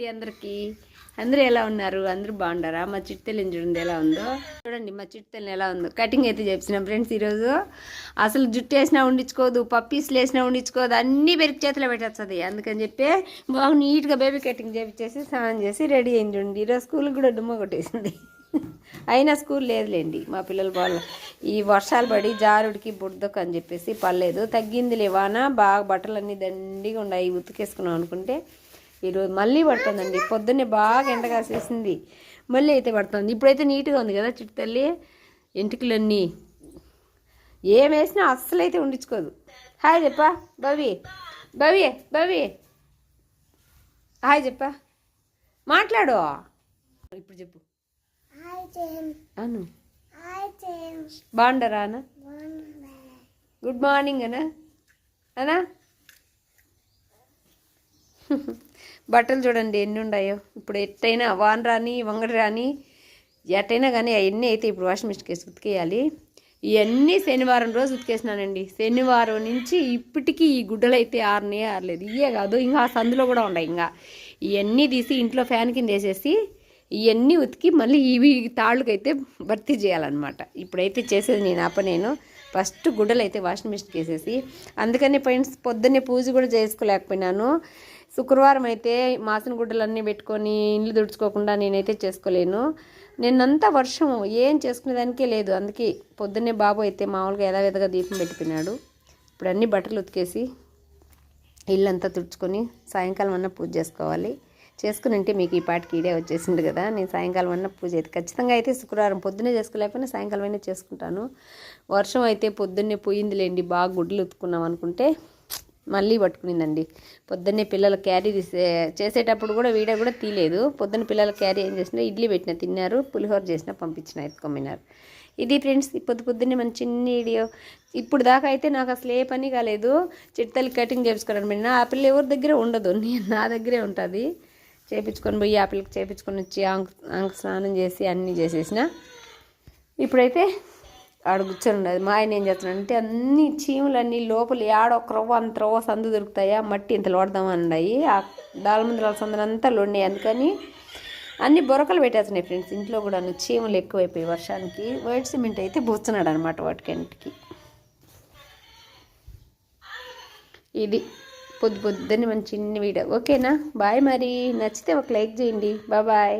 అందరికీ అందరూ ఎలా ఉన్నారు? అందరూ బాగుండారా? మా చిట్టెల్ని చూడండి ఎలా ఉందో. చూడండి మా చిట్టెల్ని ఎలా ఉందో. కటింగ్ అయితే చేపించినాం ఫ్రెండ్స్ ఈరోజు. అసలు జుట్టు వేసినా ఉండించుకోదు, పప్పీస్లు వేసినా ఉండించుకోదు, అన్నీ పెరిగి చేతిలో పెట్టేస్తుంది. అందుకని చెప్పి బాగా నీట్గా బేబీ కటింగ్ చేపించేసి స్నానం చేసి రెడీ అయింది. చూడండి ఈరోజు స్కూల్కి కూడా డుమ్మ కొట్టేసింది. అయినా స్కూల్ లేదులేండి మా పిల్లల వాళ్ళు ఈ వర్షాలు పడి జారుడికి బుడ్దకు అని చెప్పేసి పర్లేదు. తగ్గింది లేవానా బాగా బట్టలన్నీ దండిగా ఉన్నాయి. ఉతికేసుకున్నాం అనుకుంటే ఈరోజు మళ్ళీ పడుతుందండి. పొద్దున్నే బాగా ఎండ కాసేసింది, మళ్ళీ అయితే పడుతుంది. ఇప్పుడైతే నీట్గా ఉంది కదా చిట్టు తల్లి. ఎంటికలన్నీ ఏం వేసినా అస్సలు అయితే ఉండించుకోదు. హాయ్ చెప్పా భవి, భవి భవి హాయ్ చెప్పా, మాట్లాడు ఇప్పుడు చెప్పు. అను బాగుండరా అన్న? గుడ్ మార్నింగ్ అనా అనా? బట్టలు చూడండి ఎన్ని ఉన్నాయో. ఇప్పుడు ఎట్టయినా వాన రాని వంగడి రాని ఎట్టయినా కానీ అవన్నీ అయితే ఇప్పుడు వాషింగ్ మిషన్కి వేసి ఉతికేయాలి. ఇవన్నీ శనివారం రోజు ఉతికేసినానండి. శనివారం నుంచి ఇప్పటికీ ఈ గుడ్డలు అయితే ఆరలేదు. ఇవే కాదు ఇంకా ఆ సందులో కూడా ఉన్నాయి. ఇంకా ఇవన్నీ తీసి ఇంట్లో ఫ్యాన్ కింద వేసేసి ఇవన్నీ ఉతికి మళ్ళీ ఇవి తాళ్ళకైతే భర్తీ చేయాలన్నమాట. ఇప్పుడైతే చేసేది నేను ఫస్ట్ గుడ్డలు అయితే వాషింగ్ మిషన్కి వేసేసి, అందుకని పొద్దున్నే పూజ కూడా చేసుకోలేకపోయినాను. శుక్రవారం అయితే మాసిన గుడ్డలన్నీ పెట్టుకొని ఇల్లు తుడుచుకోకుండా నేనైతే చేసుకోలేను. నిన్నంతా వర్షం ఏం చేసుకునేదానికే లేదు. అందుకే పొద్దున్నే బాబు అయితే మామూలుగా యథావిధిగా దీపం పెట్టిపోయినాడు. ఇప్పుడు అన్ని బట్టలు ఉతికేసి ఇల్లంతా తుడుచుకొని సాయంకాలం అన్న పూజ చేసుకోవాలి. చేసుకుని ఉంటే మీకు ఈ పాటికి ఈడే వచ్చేసింది కదా. నేను సాయంకాలం అన్న పూజ అయితే ఖచ్చితంగా అయితే శుక్రవారం పొద్దున్నే చేసుకోలేకపోయినా సాయంకాలం అయినా చేసుకుంటాను. వర్షం అయితే పొద్దున్నే పోయిందిలేండి. బాగా గుడ్డలు ఉతుకున్నాం అనుకుంటే మళ్ళీ పట్టుకునిందండి. పొద్దున్నే పిల్లల క్యారీ చేసేటప్పుడు కూడా వీడియో కూడా తీయలేదు. పొద్దున్న పిల్లల క్యారీ ఏం చేసినా ఇడ్లీ పెట్టిన తిన్నారు, పులిహోర చేసినా పంపించిన ఎత్తుకొమ్మినారు. ఇది ఫ్రెండ్స్ పొద్దున్నే మన చిన్న వీడియో. ఇప్పుడు దాకా అయితే నాకు అసలు ఏ పని కాలేదు. చిట్టతల్లి కటింగ్ చేయించుకోవడం ఆ పిల్ల ఎవరి దగ్గర ఉండదు, నా దగ్గరే ఉంటుంది. చేయించుకొని పోయి ఆ పిల్లకి చేయించుకొని వచ్చి ఆంక స్నానం చేసి అన్నీ చేసేసిన. ఇప్పుడైతే ఆడ కూర్చొని ఉండదు. మా ఆయన ఏం చేస్తున్నాడంటే అన్ని చీములన్నీ లోపల ఏడొక్క రవ్వ అంత రవ్వ సందు దొరుకుతాయా మట్టి ఇంత లోడదామని ఉన్నాయి. ఆ దాల్మందుల సందులంతా లోడినాయి. అందుకని అన్ని బొరకలు పెట్టేస్తున్నాయి ఫ్రెండ్స్. ఇంట్లో కూడా చీములు ఎక్కువైపోయి వర్షానికి వైట్ సిమెంట్ అయితే పూస్తున్నాడు అనమాట వాటికంటికి. ఇది పొద్దున్నే మన చిన్న వీడియో. ఓకేనా? బాయ్. మరి నచ్చితే ఒక లైక్ చేయండి. బాయ్.